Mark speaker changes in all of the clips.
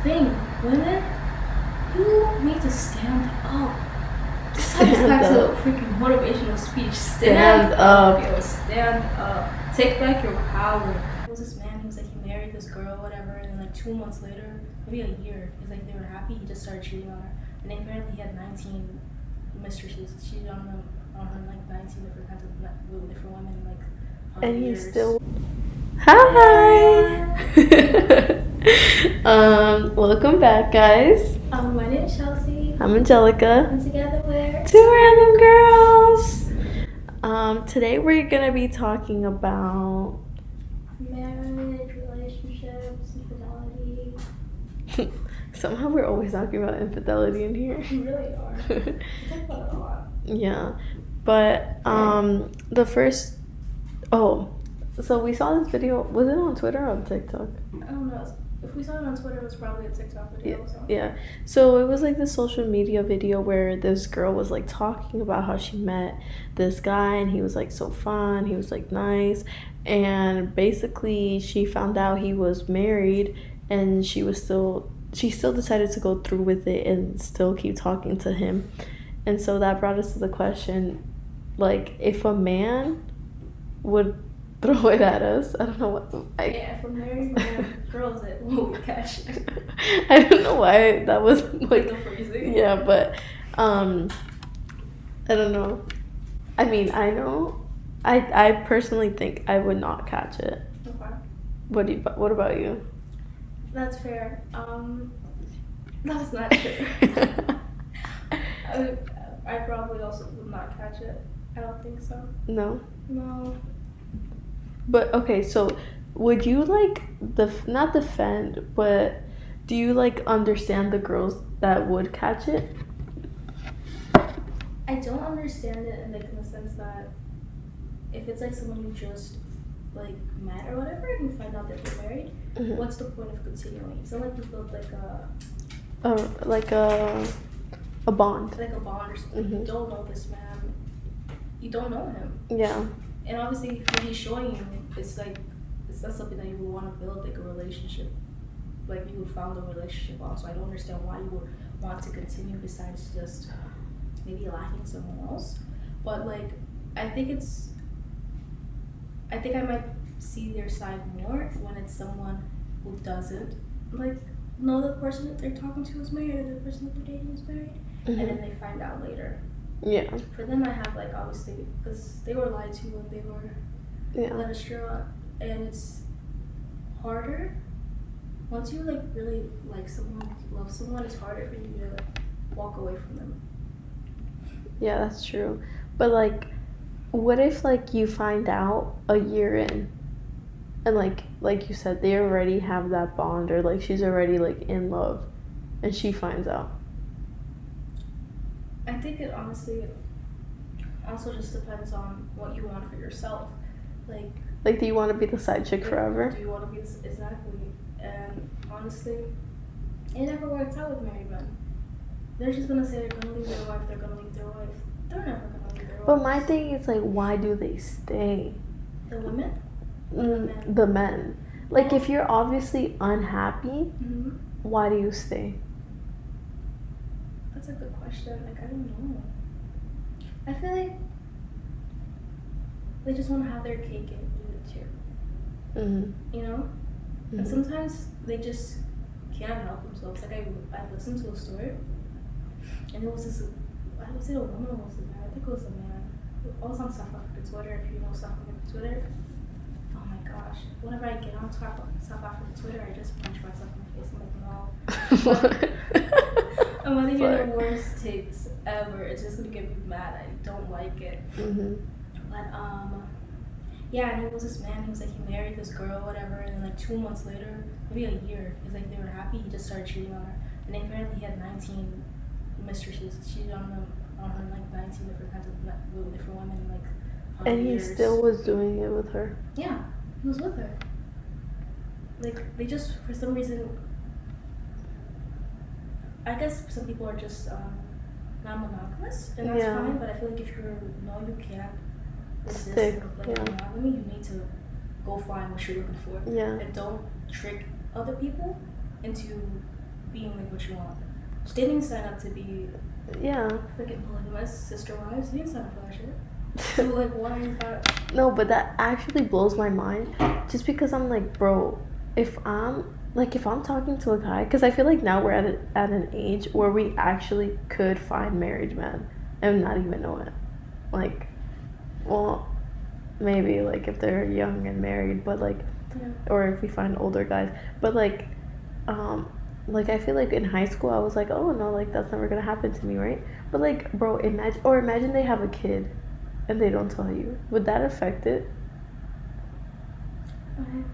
Speaker 1: thing. Women, you need to stand up. This comes back to freaking motivational speech. Stand up. Yo, stand up. Take back your power. There was this man, he was like, he married this girl, whatever, and then like 2 months later, maybe a year, he's like, they were happy, he just started cheating on her. And apparently he had 19 mistresses. He cheated on her like 19 different kinds of different women, like,
Speaker 2: and
Speaker 1: years.
Speaker 2: He's still... Hi! Welcome back, guys.
Speaker 1: My name is Chelsea.
Speaker 2: I'm Angelica.
Speaker 1: And together we're
Speaker 2: Two Random Girls. Today we're gonna be talking about
Speaker 1: marriage, relationships, infidelity.
Speaker 2: Somehow we're always talking about infidelity in here.
Speaker 1: We really are. We talk about it a lot.
Speaker 2: Yeah, but the first... So we saw this video. Was it on Twitter or on TikTok?
Speaker 1: I don't know. If we saw it on Twitter, it was probably a TikTok video.
Speaker 2: Yeah. So it was like the social media video where this girl was like talking about how she met this guy and he was like so fun. He was like nice. And basically she found out he was married and she still decided to go through with it and still keep talking to him. And so that brought us to the question, like, if a man would throw it at us, I don't know what.
Speaker 1: Yeah, if a married man throws it, we'll catch it.
Speaker 2: I don't know why that was like
Speaker 1: the phrasing.
Speaker 2: Yeah, but I don't know. I mean, I know. I personally think I would not catch it.
Speaker 1: Okay.
Speaker 2: What about you?
Speaker 1: That's fair. That's not true. I probably also would not catch it. I don't think so.
Speaker 2: No.
Speaker 1: But
Speaker 2: okay, so would you like not defend, but do you like understand the girls that would catch it?
Speaker 1: I don't understand it in the sense that if it's like someone you just like met or whatever and you find out that they're married,
Speaker 2: mm-hmm.
Speaker 1: What's the point of continuing? It's not like you build like
Speaker 2: a bond.
Speaker 1: Like a bond or something.
Speaker 2: Mm-hmm.
Speaker 1: You don't know this man. You don't know him.
Speaker 2: Yeah.
Speaker 1: And obviously, when he's showing you, it's like, it's not something that you would want to build, like a relationship, like you would found a relationship on. So I don't understand why you would want to continue besides just maybe lacking someone else. But like, I think I might see their side more when it's someone who doesn't like know the person that they're talking to is married or the person that they're dating is married,
Speaker 2: mm-hmm.
Speaker 1: and then they find out later.
Speaker 2: Yeah.
Speaker 1: For them, I have like obviously because they were lied to when they were led astray, and it's harder once you like really like someone, love someone. It's harder for you to like walk away from them.
Speaker 2: Yeah, that's true. But like, what if like you find out a year in, and like you said, they already have that bond, or like she's already like in love, and she finds out.
Speaker 1: I think it honestly also just depends on what you want for yourself. Like
Speaker 2: do you want to be the side chick forever?
Speaker 1: Do you want to be exactly? And honestly, it never works out with married men. They're just gonna say they're gonna leave their wife. They're gonna leave their wife. They're never gonna leave their wife.
Speaker 2: But my thing is like, why do they stay?
Speaker 1: The women?
Speaker 2: The men. Like, if you're obviously unhappy,
Speaker 1: mm-hmm.
Speaker 2: Why do you stay?
Speaker 1: That's a good question. Like, I don't know. I feel like they just want to have their cake and eat it too.
Speaker 2: Mm-hmm.
Speaker 1: You know? Mm-hmm. And sometimes they just can't help themselves. Like, I listened to a story, and it was this, was it a woman or was it a man? I think it was a man. I was on South Africa Twitter, if you know South Africa Twitter. Oh my gosh. Whenever I get on South Africa Twitter, I just punch myself in the face. I'm like, no. I'm gonna get the worst takes ever. It's just gonna get me mad. I don't like it.
Speaker 2: Mm-hmm.
Speaker 1: But yeah, and it was this man. He was like, he married this girl, whatever, and then like 2 months later, maybe a year, it was like they were happy. He just started cheating on her, and apparently he had 19 mistresses. She cheated on her like 19 different kinds of different women, like.
Speaker 2: And he still was doing it with her.
Speaker 1: Yeah, he was with her. Like, they just, for some reason, I guess some people are just not monogamous, and that's fine, but I feel like if you can't resist monogamy, you need to go find what you're looking for.
Speaker 2: Yeah.
Speaker 1: And don't trick other people into being like what you want. They didn't sign up to be freaking polygamous sister wives. They didn't sign up for that shit. So like, why is that?
Speaker 2: No, but that actually blows my mind. Just because I'm like, bro, if I'm talking to a guy, because I feel like now we're at an age where we actually could find married men and not even know it. Like, well, maybe like if they're young and married, but like, or if we find older guys, but like I feel like in high school I was like, oh no, like that's never gonna happen to me, right? But like, bro, imagine they have a kid and they don't tell you. Would that affect it?
Speaker 1: Okay.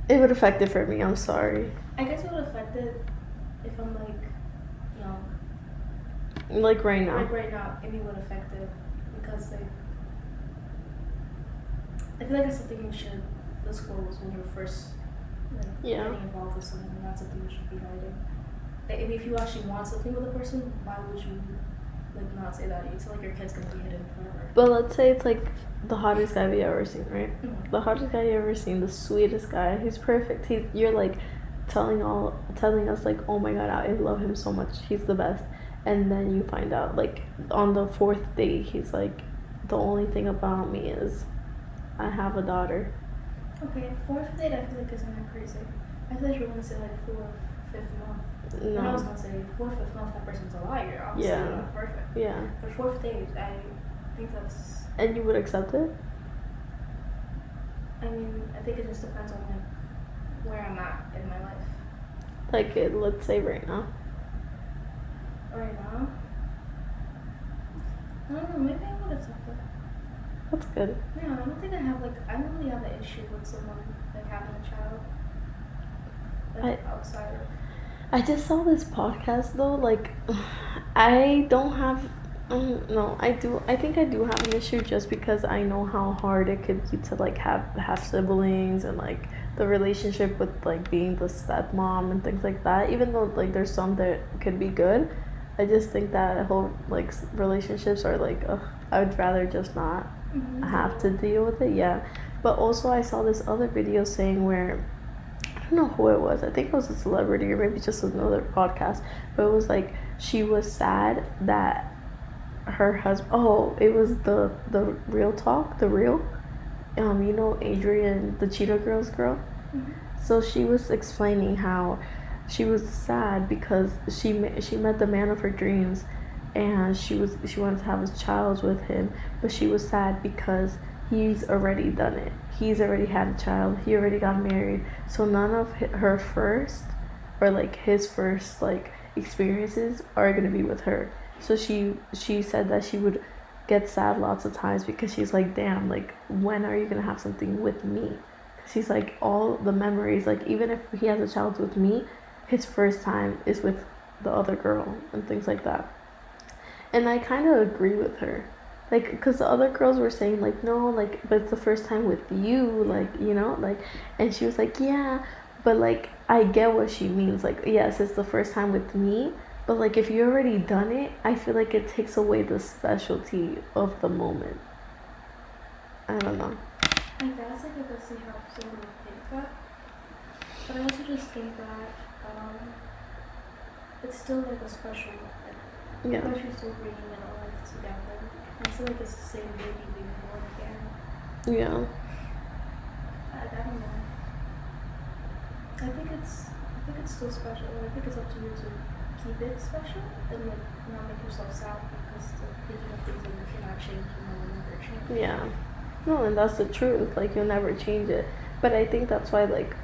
Speaker 2: It would affect it for me. I'm sorry.
Speaker 1: I guess it would affect it if I'm like young.
Speaker 2: Like right now.
Speaker 1: Like right now, maybe it would affect it because like I feel like it's something you should disclose when you're first getting involved with someone, and not something you should be hiding. Like, if you actually want something with a person, why would you like not say that? You feel like your kid's gonna be hidden forever.
Speaker 2: But let's say it's like the hottest guy we ever seen, right?
Speaker 1: Mm-hmm.
Speaker 2: The hottest guy you ever seen, the sweetest guy. He's perfect. You're like telling us like, oh my god, I love him so much. He's the best. And then you find out like on the 4th date, he's like, the only thing about me is I have a daughter.
Speaker 1: Okay, 4th date I feel like isn't that crazy. I feel like you're gonna say like 4th, 5th month.
Speaker 2: No.
Speaker 1: And I was gonna say 4th, 5th month, that person's a liar. Obviously, not perfect.
Speaker 2: Yeah.
Speaker 1: The 4th date, I think that's.
Speaker 2: And you would accept it?
Speaker 1: I mean, I think it just depends on like where I'm at in my life.
Speaker 2: Like let's say right now.
Speaker 1: Right now? I don't know, maybe I would accept it.
Speaker 2: That's good.
Speaker 1: Yeah, I don't think I don't really have an issue with someone like having a child. Like outside of.
Speaker 2: I just saw this podcast though, like I don't have no, I think I do have an issue just because I know how hard it could be to like have siblings and like the relationship with like being the stepmom and things like that. Even though like there's some that could be good, I just think that whole like relationships are like I would rather just not have to deal with it. Yeah, but also I saw this other video saying where I don't know who it was. I think it was a celebrity or maybe just another podcast. But it was like she was sad that her husband. Oh, it was the Real Talk, the Real. You know Adrian, the Cheetah Girls girl.
Speaker 1: Mm-hmm.
Speaker 2: So she was explaining how she was sad because she met the man of her dreams, and she wanted to have a child with him, but she was sad because he's already done it. He's already had a child. He already got married. So none of her first or like his first like experiences are gonna be with her. So she said that she would get sad lots of times because she's like, damn, like when are you gonna have something with me? She's like, all the memories, like even if he has a child with me, his first time is with the other girl and things like that. And I kind of agree with her, like, because the other girls were saying like, no, like, but it's the first time with you, like, you know, like, and she was like, yeah, but like I get what she means, like, yes, it's the first time with me, but like if you already done it, I feel like it takes away the specialty of the moment. I don't know.
Speaker 1: I guess like I could see how someone would think that, but I also just think that it's still like a special moment.
Speaker 2: Yeah.
Speaker 1: Because you're still bringing it all like together. I feel like it's the same baby being born again.
Speaker 2: Yeah.
Speaker 1: I don't know. I think it's still special, and I think it's up to you to keep it special and like not make yourself sad because thinking of things that you cannot change and will never change.
Speaker 2: Yeah. No, and that's the truth. Like you'll never change it. But I think that's why, like,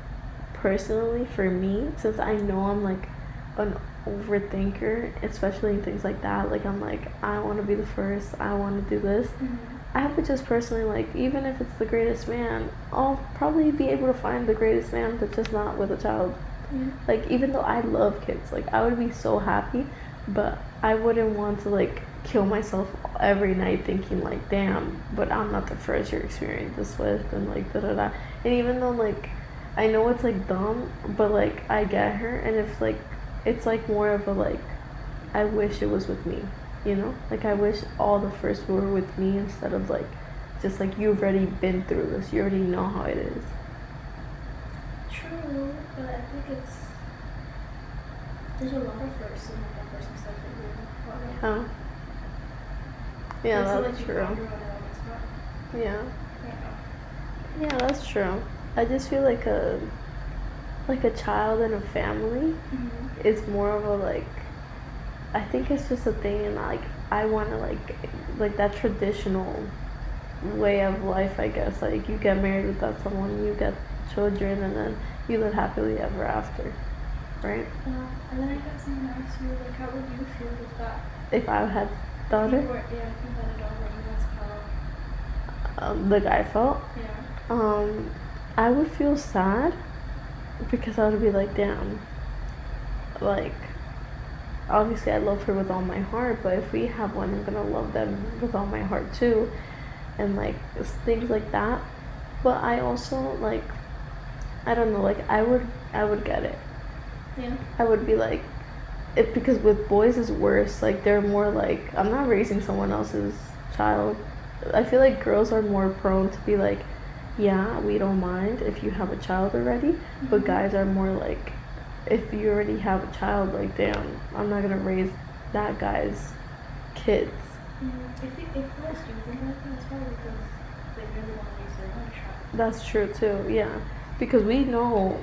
Speaker 2: personally for me, since I know I'm like an overthinker, especially in things like that, like I'm like, I want to be the first, I want to do this. I would just personally, like, even if it's the greatest man, I'll probably be able to find the greatest man, but just not with a child. Like, even though I love kids, like, I would be so happy, but I wouldn't want to, like, kill myself every night thinking, like, damn, but I'm not the first you're experiencing this with, and, like, da-da-da. And even though, like, I know it's, like, dumb, but, like, I get her, and if, like, it's, like, more of a, like, I wish it was with me, you know? Like, I wish all the first were with me instead of, like, just, like, you've already been through this, you already know how it is.
Speaker 1: True, but I think There's a lot of firsts in like that person's life that you want, right?
Speaker 2: Huh? Yeah,
Speaker 1: So,
Speaker 2: that's
Speaker 1: like, you
Speaker 2: true.
Speaker 1: ponder on it all the time.
Speaker 2: Yeah.
Speaker 1: Yeah.
Speaker 2: Yeah, that's true. I just feel like a child and a family
Speaker 1: Mm-hmm.
Speaker 2: is more of a like, I think it's just a thing, and like I want to like that traditional way of life, I guess. Like you get married with that someone, you get children, and then you live happily ever after, right?
Speaker 1: And then I guess I'm gonna ask you, like, how would you feel with that?
Speaker 2: If I had
Speaker 1: If
Speaker 2: daughter,
Speaker 1: you had a daughter, and that's how.
Speaker 2: the guy felt,
Speaker 1: Yeah.
Speaker 2: I would feel sad because I would be like, damn, like obviously I love her with all my heart, but if we have one, I'm gonna love them with all my heart too, and like things like that. But I also like, I don't know, like I would get it.
Speaker 1: Yeah.
Speaker 2: I would be like, it, because with boys is worse. Like they're more like, I'm not raising someone else's child. I feel like girls are more prone to be like, yeah, we don't mind if you have a child already, but guys are more like, if you already have a child, like damn, I'm not gonna raise that guy's kids.
Speaker 1: If guys do think like that, it's probably because they really want to raise their own child.
Speaker 2: That's true too, yeah. Because we know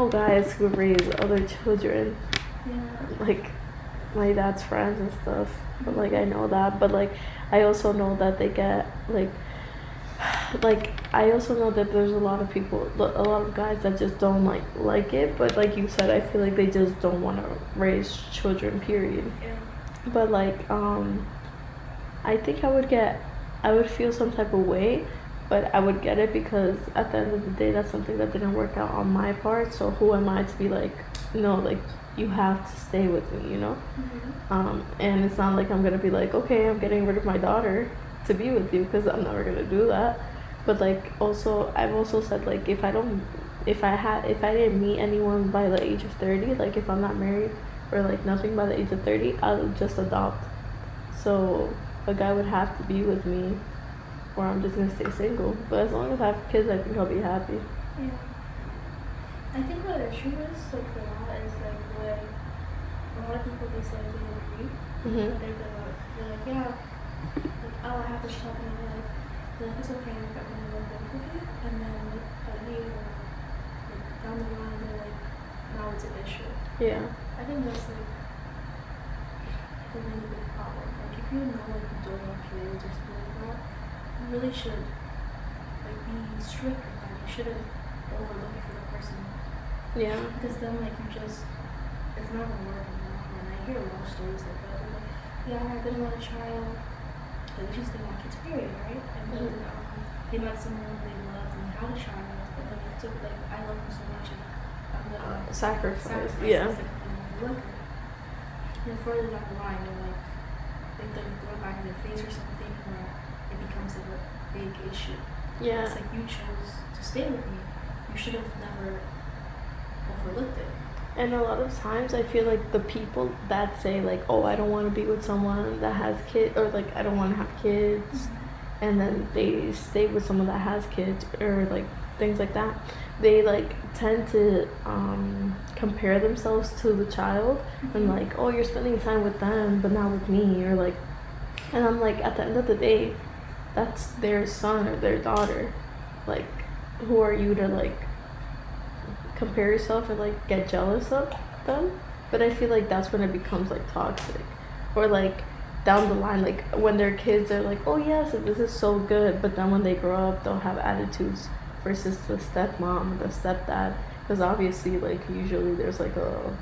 Speaker 2: guys who raise other children.
Speaker 1: Yeah.
Speaker 2: Like my dad's friends and stuff. But like I know that. But like I also know that they get like I also know that there's a lot of people, a lot of guys that just don't like it. But like you said, I feel like they just don't want to raise children, period.
Speaker 1: Yeah.
Speaker 2: But like I think I would feel some type of way, but I would get it because at the end of the day, that's something that didn't work out on my part. So who am I to be like, no, like you have to stay with me, you know? And it's not like I'm gonna be like, okay, I'm getting rid of my daughter to be with you, because I'm never gonna do that. But like also, I've also said like if I didn't meet anyone by the age of 30, like if I'm not married or like nothing by the age of 30, I'll just adopt. So a guy would have to be with me, or I'm just gonna stay single. But as long as I have kids, I think I'll be happy.
Speaker 1: Yeah. I think the issue is like for that is like when a lot of people they say they agree, but they're like, yeah, like, oh, I have this child in my life. They're like, it's okay, like I'm gonna love both of you, and then like later, like down the line, they're like, now it's an issue.
Speaker 2: Yeah.
Speaker 1: I think that's like a really big problem. Like if you know like you don't want kids or something like that, you really should like be strict with that. You shouldn't overlook it for the person.
Speaker 2: Yeah.
Speaker 1: Because then like it's not gonna work in the long run. I hear a lot of stories like that. They're like, yeah, I didn't want a child, but they just didn't want kids, period, right? And then they met someone they loved and they had a child, and then it took like, I love them so much, and I'm gonna
Speaker 2: sacrifice. Yeah.
Speaker 1: Look, and further down the line, they're like they're going back in their face or something, or it becomes like a big issue.
Speaker 2: Yeah.
Speaker 1: It's like you chose to stay with me. You should have never overlooked it.
Speaker 2: And a lot of times I feel like the people that say like, oh, I don't want to be with someone that has kids, or like I don't want to have kids, and then they stay with someone that has kids, or like things like that, they like tend to compare themselves to the child, and like, oh, you're spending time with them but not with me, or like, and I'm like, at the end of the day, that's their son or their daughter. Like, who are you to like compare yourself and like get jealous of them? But I feel like that's when it becomes like toxic, or like down the line, like when they're kids, they're like, oh yes, this is so good, but then when they grow up, they'll have attitudes versus the stepmom, the stepdad, because obviously like usually there's like a,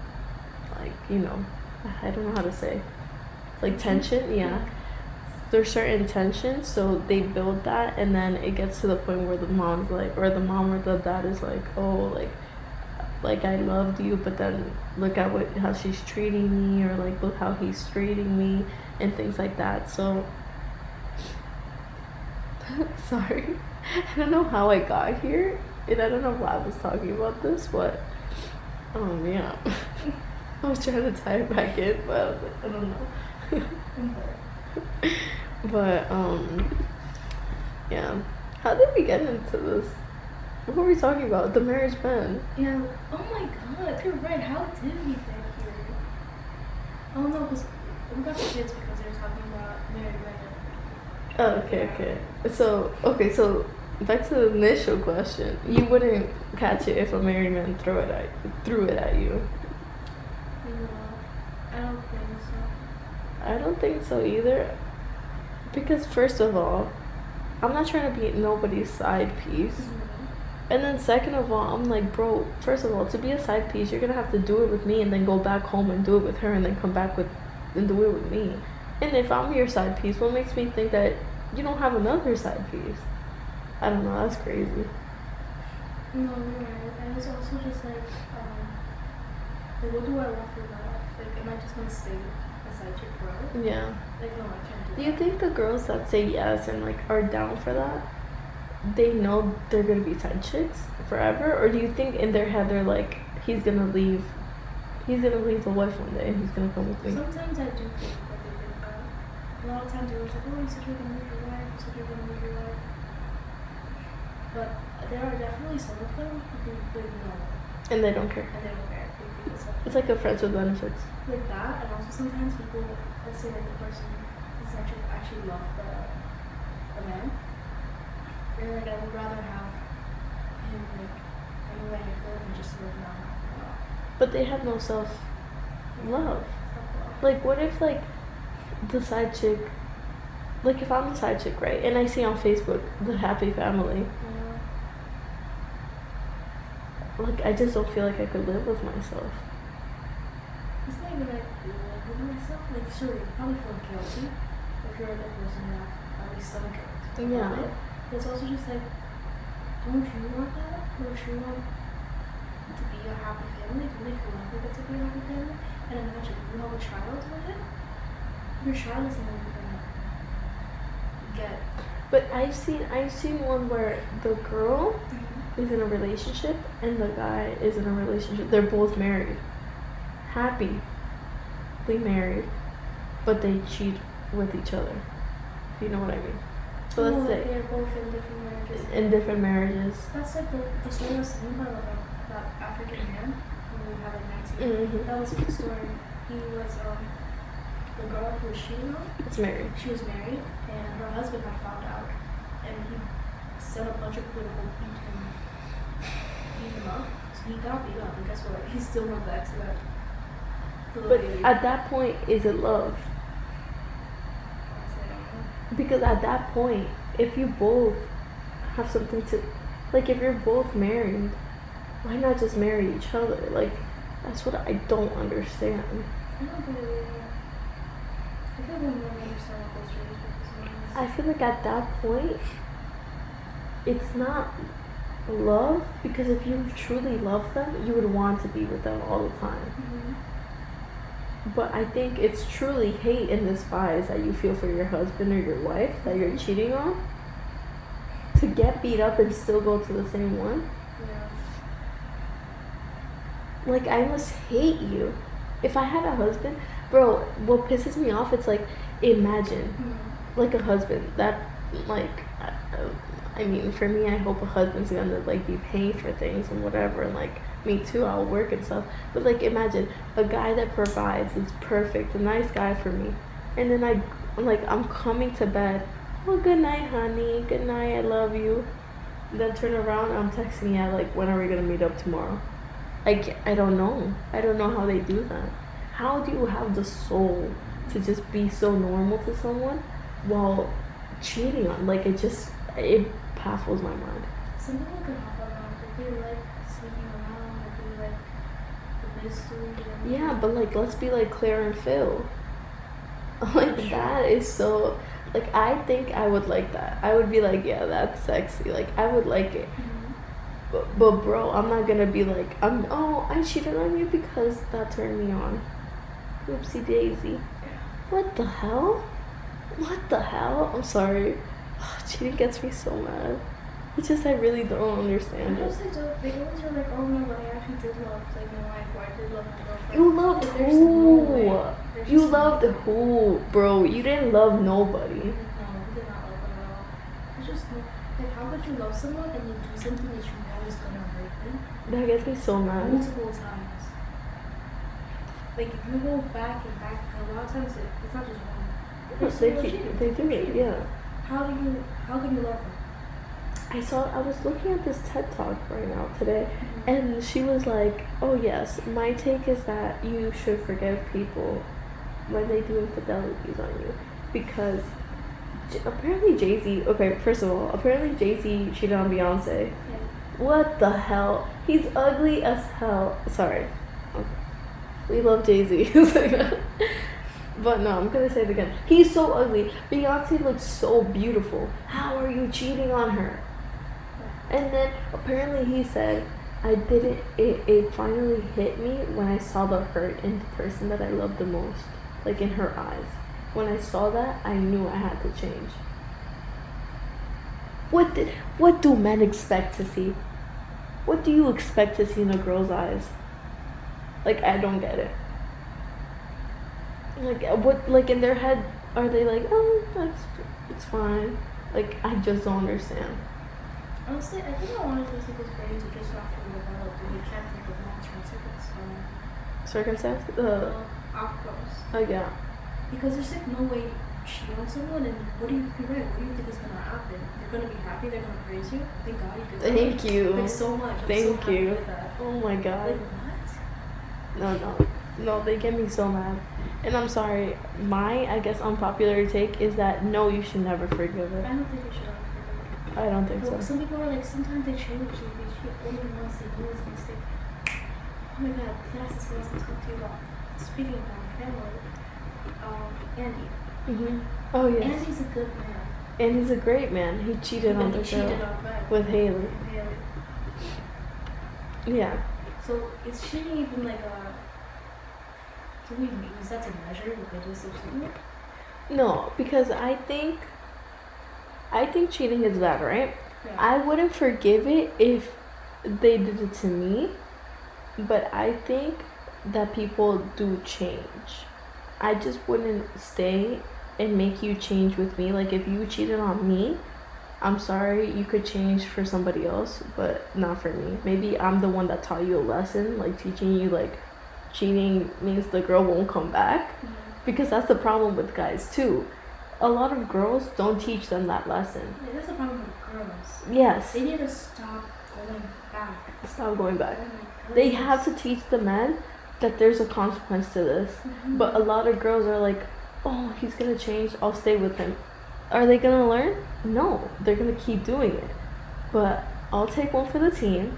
Speaker 2: like, you know, I don't know how to say, like tension. Yeah, there's certain tension, so they build that, and then it gets to the point where the mom's like, or the mom or the dad is like, oh, like I loved you, but then look at how she's treating me, or like look how he's treating me, and things like that. So sorry, I don't know how I got here, and I don't know why I was talking about this, but yeah, I was trying to tie it back in, but I was like, I don't know. But yeah, how did we get into this? What were we talking about? The marriage men.
Speaker 1: Yeah. Oh my god, you're right. How did we get here? Oh no, because we got the kids because they were talking about married men.
Speaker 2: Oh, okay. So back to the initial question. You wouldn't catch it if a married man threw it at you.
Speaker 1: No, I don't think so.
Speaker 2: I don't think so either. Because first of all, I'm not trying to be nobody's side piece.
Speaker 1: Mm-hmm.
Speaker 2: And then second of all, I'm like, bro, first of all, to be a side piece, you're gonna have to do it with me and then go back home and do it with her and then come back and do it with me. And if I'm your side piece, what makes me think that you don't have another side piece? I don't know, that's crazy.
Speaker 1: No, you're right. And it's also just like what do I want for my life? Like, am I just gonna stay a side chick forever?
Speaker 2: Yeah.
Speaker 1: Like, no, I can't do
Speaker 2: Do you
Speaker 1: that.
Speaker 2: think the girls that say yes and like are down for that, they know they're gonna be side chicks forever? Or do you think in their head they're like, he's gonna leave the wife one day and he's gonna come with me?
Speaker 1: Sometimes I do think that they think that. A lot of times they were like, oh, you said you're gonna leave your wife, you said you're gonna leave your wife. But there are definitely some of them who would know.
Speaker 2: And they don't care.
Speaker 1: And they don't care. They think it's
Speaker 2: It's like a friends with benefits.
Speaker 1: like that, and also sometimes people, let's say like the person is actually love the man. They're like, I would rather have him like anyway than just live now.
Speaker 2: But they have no self love. Like, what if like the side chick, like if I'm the side chick, right, and I see on Facebook the happy family, like I just don't feel like I could live with myself.
Speaker 1: It's not even like with myself. Like, sure, you probably feel guilty if you're the person that at least some guilt
Speaker 2: Yeah.
Speaker 1: about it. But it's also just like, don't you want that? Don't you want to be a happy family? Don't you want it to be a happy family? And imagine you have a child with it. Your child isn't even gonna get.
Speaker 2: But I've seen one where the girl is in a relationship and the guy is in a relationship. They're both married, happily married, but they cheat with each other. If you know what I mean. So let's say
Speaker 1: they're both in different marriages.
Speaker 2: in different marriages.
Speaker 1: That's like the story I was saying about like that African man who had like 19.
Speaker 2: Mm-hmm.
Speaker 1: That was the story. He was the girl who was cheating on.
Speaker 2: It's married.
Speaker 1: She was married, and her husband had found out, and he sent a bunch of people to go beat him up. So he got beat up, and guess what? He still went back to that.
Speaker 2: But at that point, is it love? Because at that point, if you both have something to, like, if you're both married, why not just marry each other? Like, that's what I don't understand.
Speaker 1: I don't get it. I feel like we'll never understand what those relationships means.
Speaker 2: I feel like at that point, it's not love, because if you truly love them, you would want to be with them all the time.
Speaker 1: Mm-hmm.
Speaker 2: But I think it's truly hate and despise that you feel for your husband or your wife that you're cheating on, to get beat up and still go to the same one.
Speaker 1: Yeah.
Speaker 2: Like, I must hate you. If I had a husband, bro, what pisses me off, it's like, imagine, like a husband that, like, I mean, for me, I hope a husband's gonna, like, be paying for things and whatever, and, like, me too, I'll work and stuff. But, like, imagine a guy that provides, is perfect, a nice guy for me, and then I'm coming to bed, oh, good night, honey, good night, I love you. And then turn around, I'm texting you, like, when are we gonna meet up tomorrow? I don't know. I don't know how they do that. How do you have the soul to just be so normal to someone while cheating on? Like, it baffles my mind.
Speaker 1: Some people can hop around, like they like sneaking around, like they like the mystery.
Speaker 2: Yeah, but like, let's be like Claire and Phil. Like, that is so, like, I think I would like that. I would be like, yeah, that's sexy. Like, I would like it. But bro, I'm not gonna be like, I cheated on you because that turned me on. Oopsie daisy. What the hell? What the hell? I'm sorry. Cheating gets me so mad. It's just I really don't understand it.
Speaker 1: They always are like, oh no, but I actually did love like my wife, or I did love my girlfriend.
Speaker 2: You loved
Speaker 1: But there's no way.
Speaker 2: who?
Speaker 1: There's
Speaker 2: You
Speaker 1: just no
Speaker 2: loved
Speaker 1: way.
Speaker 2: who, bro? You didn't love nobody.
Speaker 1: No, we did not love them at all. There's just no, like, how could you love someone and then do something that you know just gonna hurt them.
Speaker 2: That gets me so mad.
Speaker 1: Multiple times. Like if you go back and back, a lot of times it's not just one.
Speaker 2: Yes, they do it, yeah.
Speaker 1: How can you love them?
Speaker 2: I was looking at this TED Talk right now today, and she was like, oh yes, my take is that you should forgive people when they do infidelities on you, because apparently Jay-Z, okay, first of all, apparently Jay-Z cheated on Beyonce.
Speaker 1: Yeah.
Speaker 2: What the hell? He's ugly as hell. Sorry. We love Jay-Z. But no, I'm gonna say it again. He's so ugly. Beyonce looks so beautiful. How are you cheating on her? And then apparently he said, I didn't, it finally hit me when I saw the hurt in the person that I loved the most. Like in her eyes. When I saw that, I knew I had to change. What do men expect to see? What do you expect to see in a girl's eyes? Like, I don't get it. Like, what, like in their head, are they like, oh, it's fine. Like, I just don't understand.
Speaker 1: Honestly, I think I wanted to see this brain to just not figure it out, but we can't think of long-term
Speaker 2: Circumstance?
Speaker 1: outcomes.
Speaker 2: Oh, yeah.
Speaker 1: Because there's like no way you cheat on someone, and what do you think is gonna happen? You're gonna be happy, they're gonna praise you. Thank God you did that.
Speaker 2: Thank you.
Speaker 1: Like so much. I'm
Speaker 2: Thank
Speaker 1: so happy
Speaker 2: you.
Speaker 1: with that.
Speaker 2: Oh my God.
Speaker 1: Like what?
Speaker 2: No, they get me so mad. And I'm sorry, my, I guess, unpopular take is that no, you should never forgive it.
Speaker 1: I don't think you should ever forgive it.
Speaker 2: I don't think so.
Speaker 1: Some people are like, sometimes they change, like they cheat only once, they do this mistake. Oh my God, that's the thing I was talking to you about. Speaking of my family, Andy.
Speaker 2: Oh yes.
Speaker 1: Andy's a good man.
Speaker 2: And he's a great man. He cheated on the girl with Haley. Yeah.
Speaker 1: So is cheating even like a? Do we use that to measure the goodness of someone?
Speaker 2: No, because I think cheating is bad, right?
Speaker 1: Yeah.
Speaker 2: I wouldn't forgive it if they did it to me, but I think that people do change. I just wouldn't stay and make you change with me. Like, if you cheated on me, I'm sorry, you could change for somebody else, but not for me. Maybe I'm the one that taught you a lesson, like teaching you, like, cheating means the girl won't come back.
Speaker 1: Mm-hmm.
Speaker 2: Because that's the problem with guys, too. A lot of girls don't teach them that lesson.
Speaker 1: Yeah, that's the problem with girls.
Speaker 2: Yes.
Speaker 1: They need to stop going back.
Speaker 2: Stop going back.
Speaker 1: Oh my goodness.
Speaker 2: They have to teach the men that there's a consequence to this.
Speaker 1: Mm-hmm.
Speaker 2: But a lot of girls are like, oh, he's gonna change, I'll stay with him. Are they gonna learn? No, they're gonna keep doing it. But I'll take one for the team,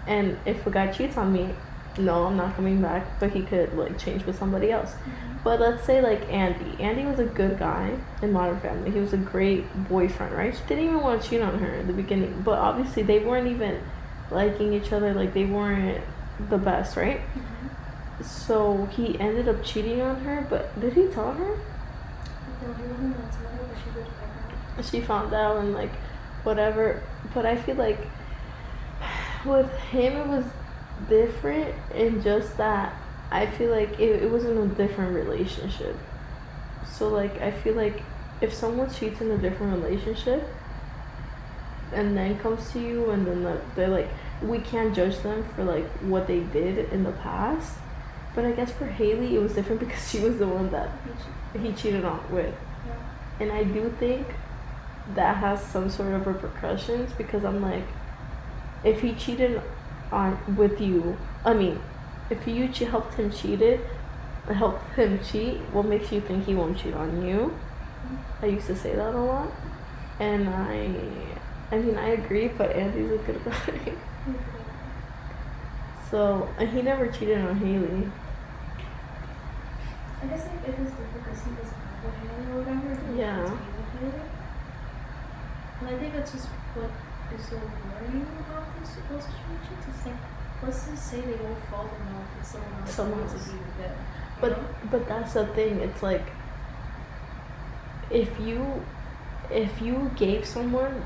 Speaker 2: and if a guy cheats on me, no, I'm not coming back, but he could like change with somebody else.
Speaker 1: Mm-hmm.
Speaker 2: But let's say like Andy was a good guy in Modern Family. He was a great boyfriend, right? He didn't even want to cheat on her in the beginning, but obviously they weren't even liking each other, like they weren't the best, right?
Speaker 1: Mm-hmm.
Speaker 2: So he ended up cheating on her, but did he tell her?
Speaker 1: No, he wasn't gonna tell her, but she did find out.
Speaker 2: She found out and like whatever. But I feel like with him it was different in just that I feel like it was in a different relationship. So like I feel like if someone cheats in a different relationship and then comes to you and then they're like, we can't judge them for like what they did in the past. But I guess for Haley it was different because she was the one that he cheated on with.
Speaker 1: Yeah.
Speaker 2: And I do think that has some sort of repercussions because I'm like, if he cheated on with you, I mean, if you helped him cheat, what makes you think he won't cheat on you? I used to say that a lot, and I mean I agree, but Andy's a good guy. So, and he never cheated on Haley.
Speaker 1: I guess like, it was different because he was with Haley or whatever.
Speaker 2: Yeah.
Speaker 1: To be with Haley. And I think that's just what is so worrying about those situations. It's like, let's just say they won't fall in love with someone else to be with them.
Speaker 2: But that's the thing. It's like, if you gave someone,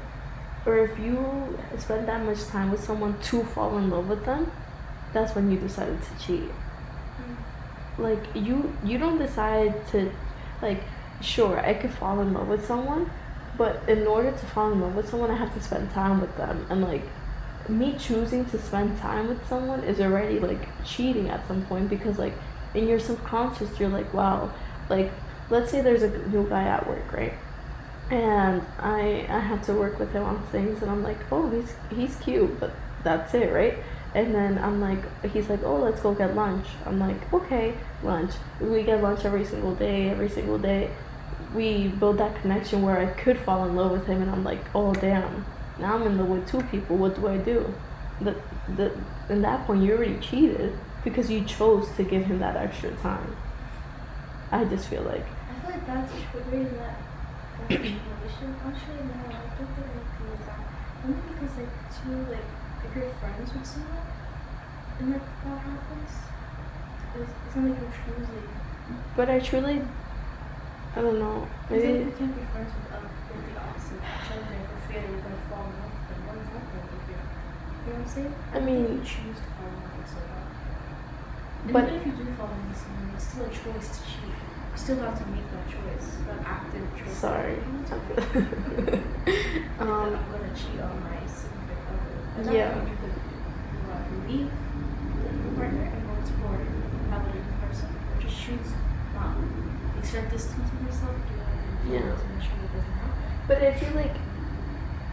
Speaker 2: or if you spend that much time with someone to fall in love with them, that's when you decided to cheat. Like, you don't decide to, like, sure, I could fall in love with someone, but in order to fall in love with someone, I have to spend time with them and, like, me choosing to spend time with someone is already like cheating at some point, because like in your subconscious you're like, wow, like let's say there's a new guy at work, right? And I have to work with him on things, and I'm like, oh, he's cute, but that's it, right? And then I'm like, he's like, oh, let's go get lunch. I'm like, okay, lunch. We get lunch every single day. We build that connection where I could fall in love with him, and I'm like, oh damn, now I'm in love with two people. What do I do? In that point, you already cheated because you chose to give him that extra time. I just feel like.
Speaker 1: I feel like that's triggering that manipulation. Actually, no, I don't think I agree with that. Only because like if you're friends with someone and that happens, it's not like you're choosing.
Speaker 2: But I truly, I don't know.
Speaker 1: Maybe like you can't be friends with the opposite gender for fear that you're gonna fall in love with them. What is that going to do? You know what I'm saying?
Speaker 2: I mean,
Speaker 1: you choose to fall in love with someone. And
Speaker 2: but
Speaker 1: even if you do fall in love with someone, it's still a choice to cheat. You still have to make that choice, that active choice.
Speaker 2: Sorry.
Speaker 1: I'm gonna cheat on my significant other. And
Speaker 2: yeah.
Speaker 1: You could leave the partner and go explore, have a different person, or just choose not exert distance with yourself. To make sure it doesn't happen.
Speaker 2: But I feel like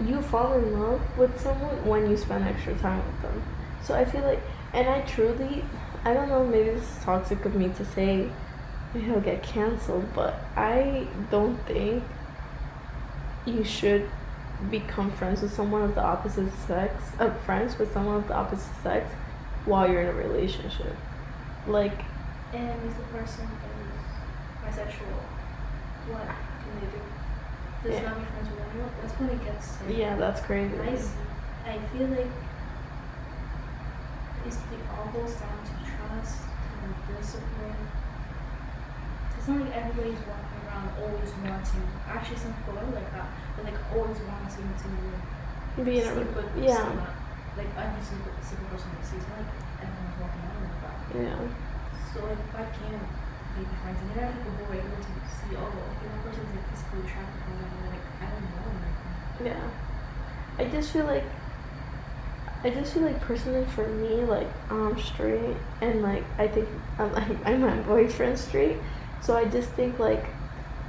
Speaker 2: you fall in love with someone when you spend extra time with them. So I feel like, and I don't know, maybe this is toxic of me to say, maybe I'll get canceled, but I don't think you should become friends with someone of the opposite sex, while you're in a relationship. Like,
Speaker 1: and if the person is bisexual, what can they do? Does not be friends with anyone? That's when it gets sick.
Speaker 2: Yeah, that's crazy.
Speaker 1: I feel like it all goes down to trust and discipline. It's not like everybody's walking around always wanting. Actually, some people are like that, but like always wanting to
Speaker 2: be in
Speaker 1: sleep with someone. Like every single person that sees, like everyone's walking around like that.
Speaker 2: Yeah.
Speaker 1: So like, why can't they be friends? And there are people who are able to see, oh, okay, that person is like physically attractive, and they're like, I don't know anything.
Speaker 2: Yeah. I just feel like personally for me, like I'm straight, and like I think I'm my boyfriend straight, so I just think like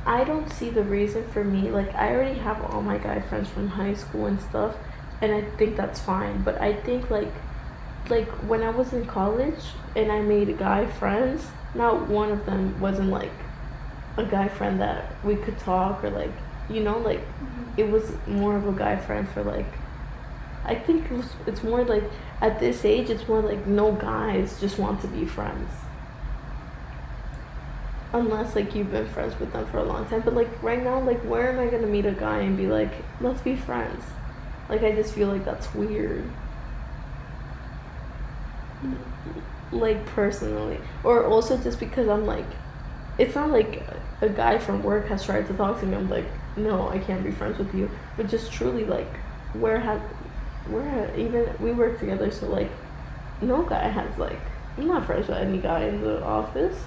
Speaker 2: I don't see the reason for me, like I already have all my guy friends from high school and stuff, and I think that's fine. But I think like when I was in college and I made guy friends, not one of them wasn't like a guy friend that we could talk, or like, you know, like it was more of a guy friend for like, I think it's more like at this age it's more like no guys just want to be friends, unless like you've been friends with them for a long time. But like right now, like where am I gonna meet a guy and be like, let's be friends? Like I just feel like that's weird, like personally. Or also just because I'm like, it's not like a guy from work has tried to talk to me, I'm like, no, I can't be friends with you. But just truly like, even we work together, so like no guy has like, I'm not friends with any guy in the office.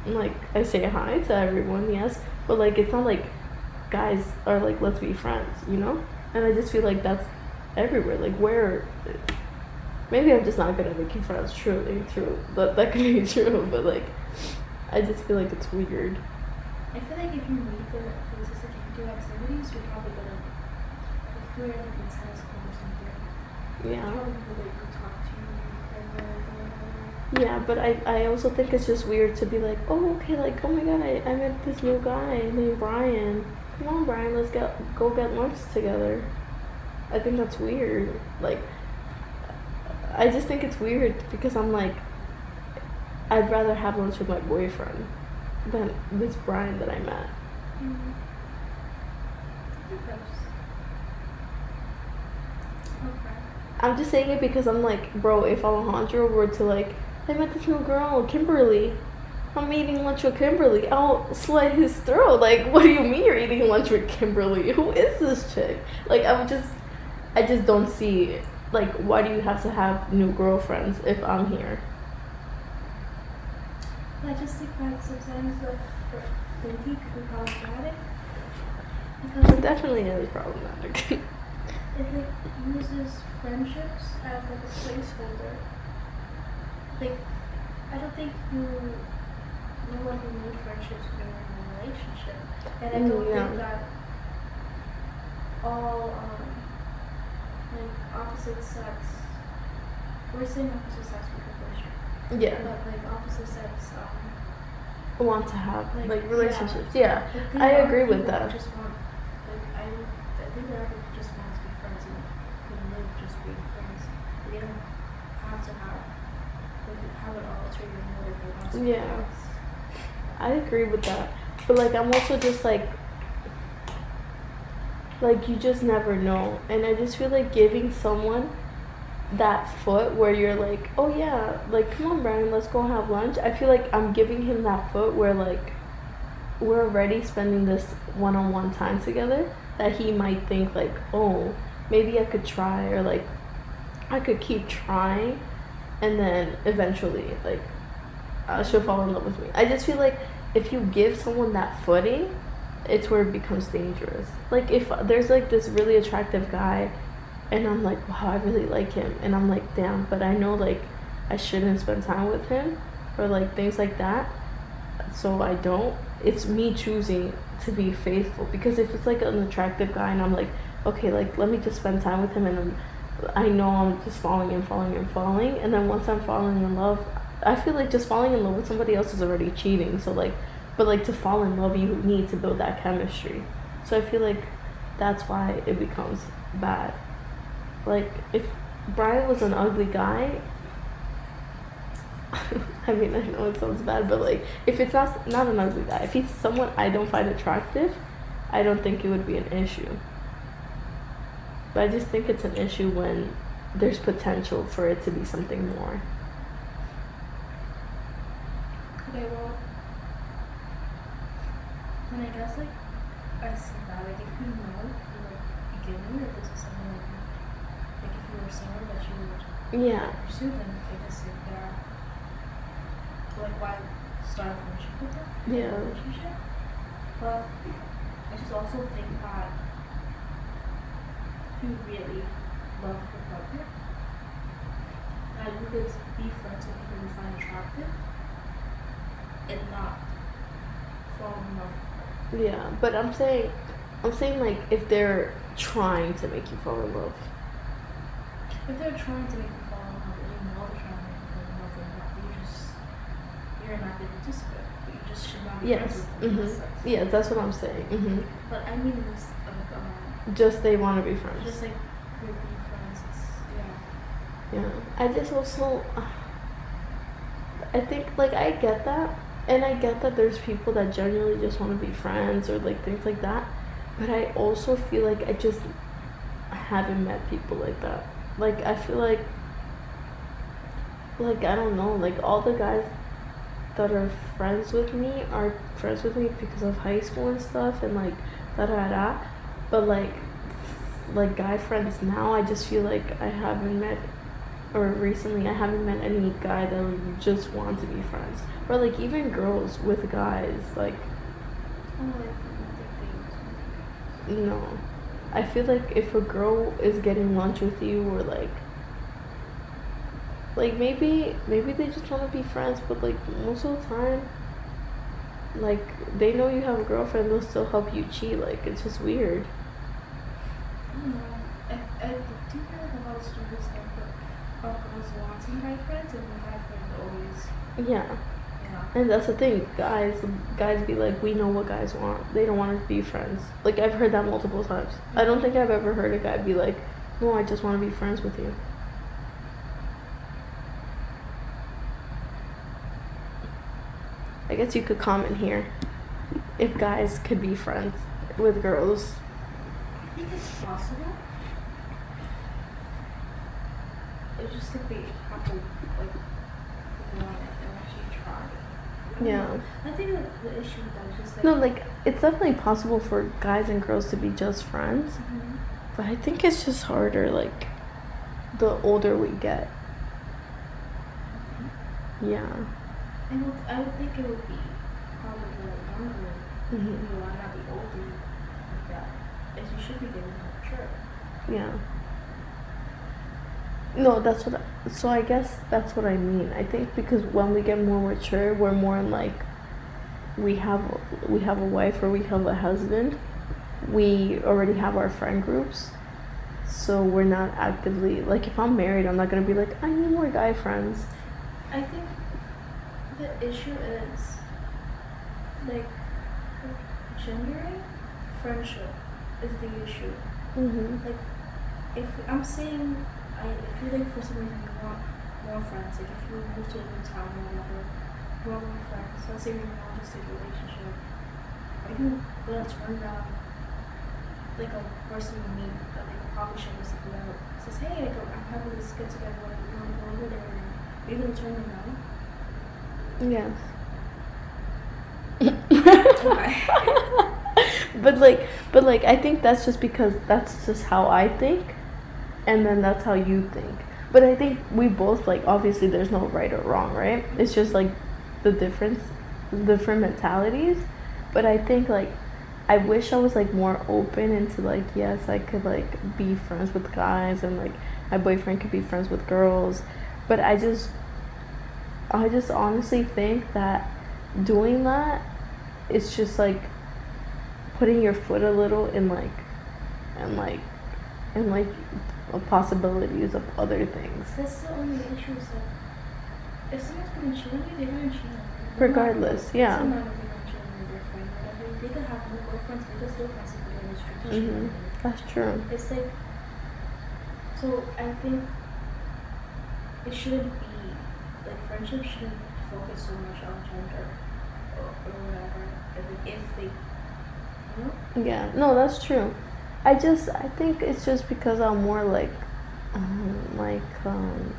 Speaker 2: And, like I say hi to everyone, yes, but like it's not like guys are like, let's be friends, you know? And I just feel like that's everywhere. Like where, maybe I'm just not good at making friends. True, that could be true, but like I just feel like it's weird.
Speaker 1: I feel like if you meet them at places that you do activities, you're probably gonna, if you're like in tennis club or something,
Speaker 2: Yeah.
Speaker 1: probably people that you could talk to and whatever.
Speaker 2: Yeah, but I also think it's just weird to be like, oh, okay, like, oh my god, I met this new guy named Brian. Come on, Brian, let's go get lunch together. I think that's weird. Like, I just think it's weird because I'm like, I'd rather have lunch with my boyfriend than this Brian that I met.
Speaker 1: Mm-hmm. Okay.
Speaker 2: I'm just saying it because I'm like, bro, if Alejandro were to like, I met this new girl, Kimberly, I'm eating lunch with Kimberly, I'll slit his throat. Like, what do you mean you're eating lunch with Kimberly? Who is this chick? Like, I just don't see, like, why do you have to have new girlfriends if I'm here?
Speaker 1: I just think that sometimes the thinking can be problematic. Because
Speaker 2: It definitely is problematic.
Speaker 1: it like uses friendships as like a placeholder. Like, I don't think no one can need friendships when you're in a relationship, and I don't
Speaker 2: Yeah.
Speaker 1: think that all like opposite sex. We're saying opposite sex because we're straight,
Speaker 2: Yeah.
Speaker 1: but like opposite sex
Speaker 2: Want to have like
Speaker 1: yeah.
Speaker 2: relationships. Yeah.
Speaker 1: Like,
Speaker 2: I
Speaker 1: there are
Speaker 2: agree with
Speaker 1: people who
Speaker 2: that.
Speaker 1: just want, like, I think there are people who just want to be friends and can live just being friends. They don't have to have an ulterior motive. They want to be
Speaker 2: Yeah.
Speaker 1: friends.
Speaker 2: I agree with that. But like I'm also just like you just never know. And I just feel like giving someone that foot where you're like, oh yeah, like come on Brian, let's go have lunch. I feel like I'm giving him that foot where like we're already spending this one-on-one time together that he might think like, oh, maybe I could try, or like I could keep trying, and then eventually like she'll fall in love with me. I just feel like if you give someone that footing, it's where it becomes dangerous. Like if there's like this really attractive guy and I'm like, wow, I really like him, and I'm like, damn, but I know like I shouldn't spend time with him, or like things like that, so I don't. It's me choosing to be faithful, because if it's like an attractive guy and I'm like, okay, like let me just spend time with him, and then I know I'm just falling and falling and falling, and then once I'm falling in love, I feel like just falling in love with somebody else is already cheating. So like, but like to fall in love, you need to build that chemistry. So I feel like that's why it becomes bad. Like if Brian was an ugly guy, I mean, I know it sounds bad, but like if it's not an ugly guy, if he's someone I don't find attractive, I don't think it would be an issue. But I just think it's an issue when there's potential for it to be something more.
Speaker 1: Okay, well, then I guess like I see that like if you know from the beginning that this is something like if you were single that you would
Speaker 2: Yeah.
Speaker 1: pursue, then I guess if there like why start a friendship with them?
Speaker 2: Yeah.
Speaker 1: A relationship. But I just also think that if you really love your partner, that you could be friends with people you find attractive and not fall in love with them.
Speaker 2: Yeah, but I'm saying like if they're trying to make you fall in love.
Speaker 1: If they're trying to make you fall in love, and you know they're trying to make you fall in love, then you're not the participant. You just should not be friends
Speaker 2: Yes.
Speaker 1: with them.
Speaker 2: Mhm. Yeah, that's what I'm saying. Mhm.
Speaker 1: But I mean in this like
Speaker 2: Just they want to be friends.
Speaker 1: just like we're being friends. It's
Speaker 2: Yeah. I just also I think like I get that, and I get that there's people that genuinely just want to be friends or like things like that, but I also feel like I just haven't met people like that. Like I feel like I don't know, like all the guys that are friends with me are friends with me because of high school and stuff, and like da da da, but like guy friends now, I just feel like I haven't met, or recently I haven't met any guy that would just want to be friends, or like even girls with guys, like no. I feel like if a girl is getting lunch with you, or like maybe they just want to be friends, but like most of the time, like they know you have a girlfriend, they'll still help you cheat. Like it's just weird.
Speaker 1: I don't know. I do hear like a lot of stories of girls wanting guy friends and the guy friend always
Speaker 2: Yeah.
Speaker 1: yeah.
Speaker 2: And that's the thing, guys be like, we know what guys want. They don't want to be friends. Like I've heard that multiple times. I don't think I've ever heard a guy be like, no, I just want to be friends with you. I guess you could comment here if guys could be friends with girls.
Speaker 1: I think it's possible. It's just like they have to like want it and actually try.
Speaker 2: Yeah.
Speaker 1: I think that the issue with that is just like
Speaker 2: No, like it's definitely possible for guys and girls to be just friends, but I think it's just harder like the older we get. Yeah.
Speaker 1: I would think it would be harder the younger
Speaker 2: Mhm.
Speaker 1: you are, not the older like that. As you should be getting more mature.
Speaker 2: Yeah. No, so I guess that's what I mean. I think because when we get more mature, we're more in like we have a wife or we have a husband. We already have our friend groups. So we're not actively like if I'm married, I'm not going to be like I need more guy friends.
Speaker 1: I think the issue is like gendering friendship is the issue. Like if I'm saying if you like for some reason you want more friends, like if you move to a new town or whatever, you want more friends. Let's say you're in a long-distance relationship. Are you gonna turn down like a person you meet at like a coffee shop or something that says, hey, like I'm having this get together, what you want to go over there? Are you gonna turn them down?
Speaker 2: Yes.
Speaker 1: Okay.
Speaker 2: but like I think that's just because that's just how I think, and then that's how you think. But I think we both like obviously there's no right or wrong, right? It's just like the different mentalities. But I think like I wish I was like more open into like yes I could like be friends with guys and like my boyfriend could be friends with girls, but I just honestly think that doing that it's just like putting your foot a little in like possibilities of other things.
Speaker 1: That's the only issue is that if someone's gonna cheat on you, they're gonna cheat on you.
Speaker 2: Regardless, yeah.
Speaker 1: Doesn't matter if they're gonna cheat on your friend, whatever. They could have no girlfriends, they could still find somebody on the street to cheat on you.
Speaker 2: That's true.
Speaker 1: It's like, so I think it shouldn't be like friendship shouldn't focus so much on gender or whatever. If they, you know?
Speaker 2: Yeah, no, that's true. I think it's just because I'm more like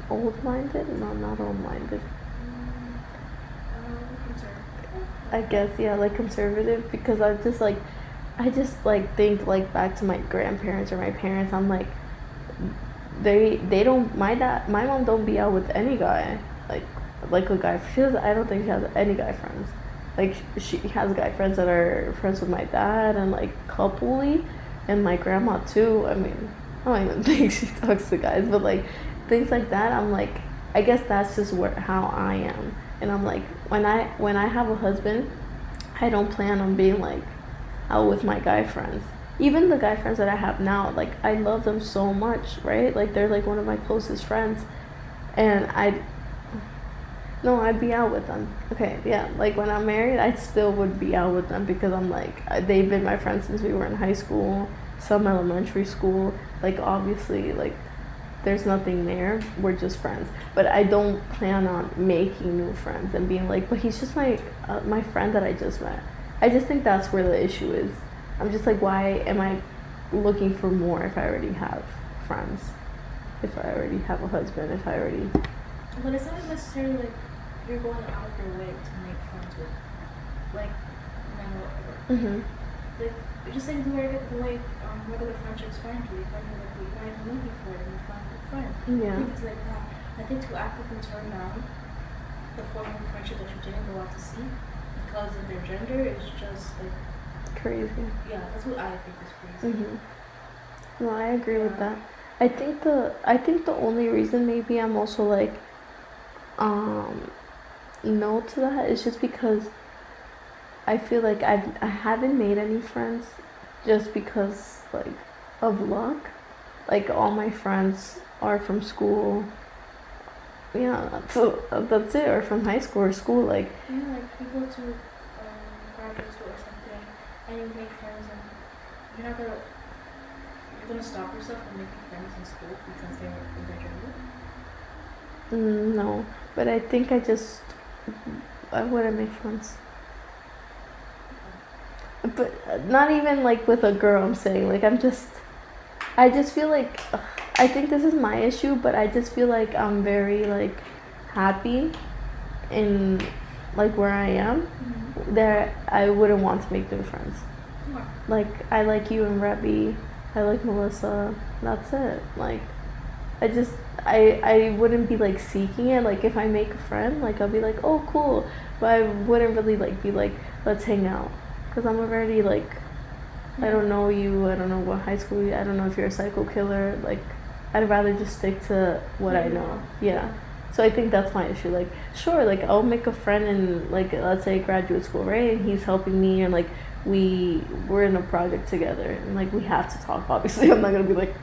Speaker 2: old-minded. No, not old-minded.
Speaker 1: Conservative.
Speaker 2: I guess yeah, like conservative because I just like think like back to my grandparents or my parents. I'm like they don't my mom don't be out with any guy like a guy. I don't think she has any guy friends. Like she has guy friends that are friends with my dad and like coupley, and my grandma too. I mean, I don't even think she talks to guys, but like things like that. I'm like, I guess that's just how I am, and I'm like when I have a husband, I don't plan on being like out with my guy friends. Even the guy friends that I have now, like I love them so much, right? Like they're like one of my closest friends, and I'd be out with them. Okay, yeah. Like when I'm married, I still would be out with them because I'm like they've been my friends since we were in high school, some elementary school. Like obviously, like there's nothing there. We're just friends. But I don't plan on making new friends and being like, but he's just my friend that I just met. I just think that's where the issue is. I'm just like, why am I looking for more if I already have friends? If I already have a husband? If I already...
Speaker 1: But it's not necessarily like you're going out of your way to make friends with, like, men or whatever. Like, just like the way regular friendships find you. You find like what you're not even looking for it and you find a good friend.
Speaker 2: Yeah.
Speaker 1: I think it's like that. I think to actively turn down the form of friendship that you didn't go out to seek because of their gender is just like
Speaker 2: crazy.
Speaker 1: Yeah, that's what I think is crazy.
Speaker 2: No, I agree with that. I think the only reason maybe I'm also like no to that is just because I feel like I haven't made any friends just because like of luck. Like all my friends are from school. Yeah, that's it, or from high school or school. Like
Speaker 1: like you go to graduate school or something and you make friends and you're gonna stop yourself from making friends in school because they're in their gender?
Speaker 2: No, but I think I wouldn't make friends. But not even like with a girl. I'm saying like I just feel like I think this is my issue, but I just feel like I'm very like happy in like where I am. That I wouldn't want to make new friends. Like I like you and Rebby, I like Melissa. That's it. Like I wouldn't be like seeking it. Like if I make a friend, like I'll be like, oh cool, but I wouldn't really like be like, let's hang out, because I'm already like I don't know you. I don't know what high school I don't know if you're a psycho killer. Like, I'd rather just stick to what I know. Yeah. So I think that's my issue. Like, sure, like, I'll make a friend in, like, let's say graduate school, right? And he's helping me, and, like, we're in a project together, and, like, we have to talk. Obviously, I'm not gonna be like,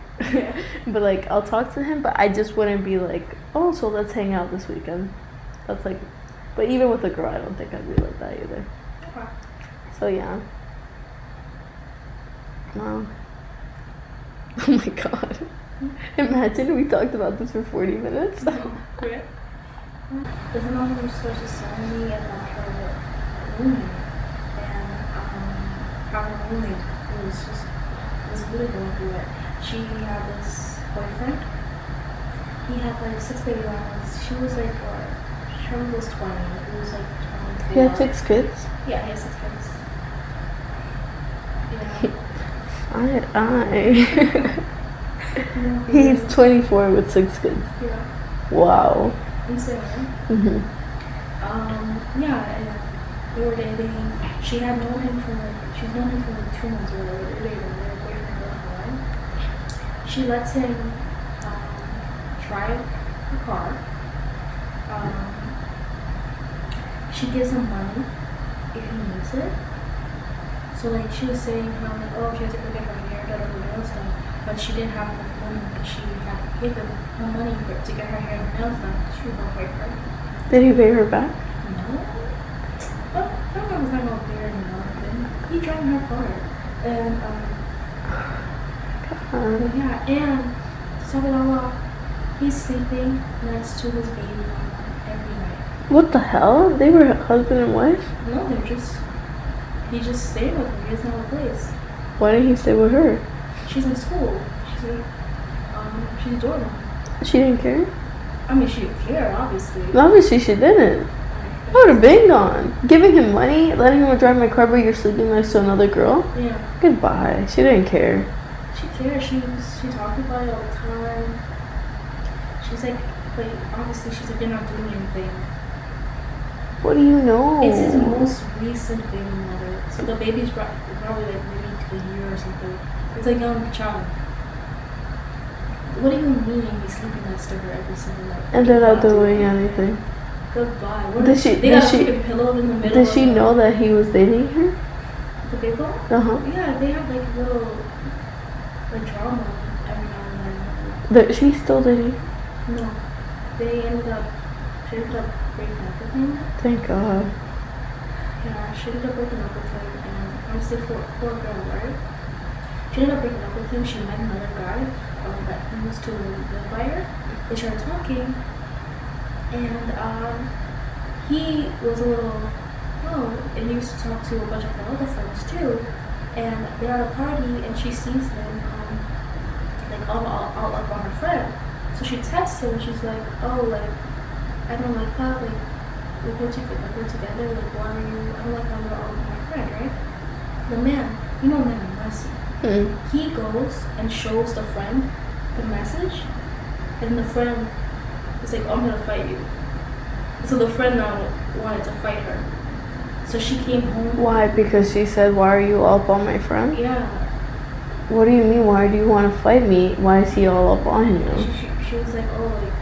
Speaker 2: but, like, I'll talk to him, but I just wouldn't be like, oh, so let's hang out this weekend. That's like, but even with a girl, I don't think I'd be like that either.
Speaker 1: Okay.
Speaker 2: So yeah. Wow. Oh my god. Imagine we talked about this for 40 minutes.
Speaker 1: Yeah. There's another news source is telling me about her roommate and how her roommate was really going through it. She had this boyfriend. He had like 6 baby mamas. She was like what? She was 20. He was like 24.
Speaker 2: He had 6 kids?
Speaker 1: Yeah, he had 6 kids. Yeah.
Speaker 2: He's 24 with 6 kids.
Speaker 1: Yeah.
Speaker 2: Wow.
Speaker 1: Insane, right?
Speaker 2: Mhm.
Speaker 1: Yeah, and they were dating. She's known him for like 2 months or whatever. They're dating. They're boyfriend and girlfriend, right? She lets him drive the car. She gives him money if he needs it. So like she was saying how like, oh, she has to go get her hair done or nails done, but she didn't have enough money because she had to give him her money to get her hair and nails done. She was gonna pay her.
Speaker 2: Did he pay her back?
Speaker 1: No. But I don't know if it's not gonna pay her or nothing. He drove her car. And yeah, and to top it all off, he's sleeping next to his baby mama every night.
Speaker 2: What the hell? They were husband and wife?
Speaker 1: No, he just stayed with her. He doesn't have a place.
Speaker 2: Why didn't he stay with her?
Speaker 1: She's in school. She's a dorm.
Speaker 2: She didn't care?
Speaker 1: I mean, she didn't care, obviously.
Speaker 2: Obviously she didn't. I would have been gone. Giving him money, letting him drive my car, but you're sleeping next to another girl?
Speaker 1: Yeah.
Speaker 2: Goodbye. She didn't care.
Speaker 1: She cares. She talked about it all the time. She's like obviously she's like, they're not doing anything.
Speaker 2: What do you know?
Speaker 1: It's his most recent baby mother. So the baby's probably like maybe a year or something. It's like young child. What do you mean he's sleeping next to her every single night?
Speaker 2: And they're not doing anything.
Speaker 1: Goodbye.
Speaker 2: They got a
Speaker 1: pillow in the middle.
Speaker 2: Did she know that he was dating her?
Speaker 1: The baby? Yeah, they have like little like drama every now and then.
Speaker 2: She's still dating?
Speaker 1: No. She ended up breaking up with him.
Speaker 2: Thank God.
Speaker 1: Yeah, she ended up breaking up with him, and honestly, poor girl, right? She ended up breaking up with him. She met another guy that he used to live by her. They started talking, and he was a little, and he used to talk to a bunch of her other friends too. And they're at a party, and she sees him like all up on her friend. So she texts him, and she's like, oh, like, I don't like that, like we're together, like, why are you, I don't like how you're all with my friend, right? The man, you know men are messy. He goes and shows the friend the message, and the friend is like, I'm gonna fight you. So the friend now wanted to fight her. So she came home. Why?
Speaker 2: Because she said, why are you all up on my friend?
Speaker 1: Yeah.
Speaker 2: What do you mean, why do you want to fight me? Why is he all up on you?
Speaker 1: She was like, oh, like,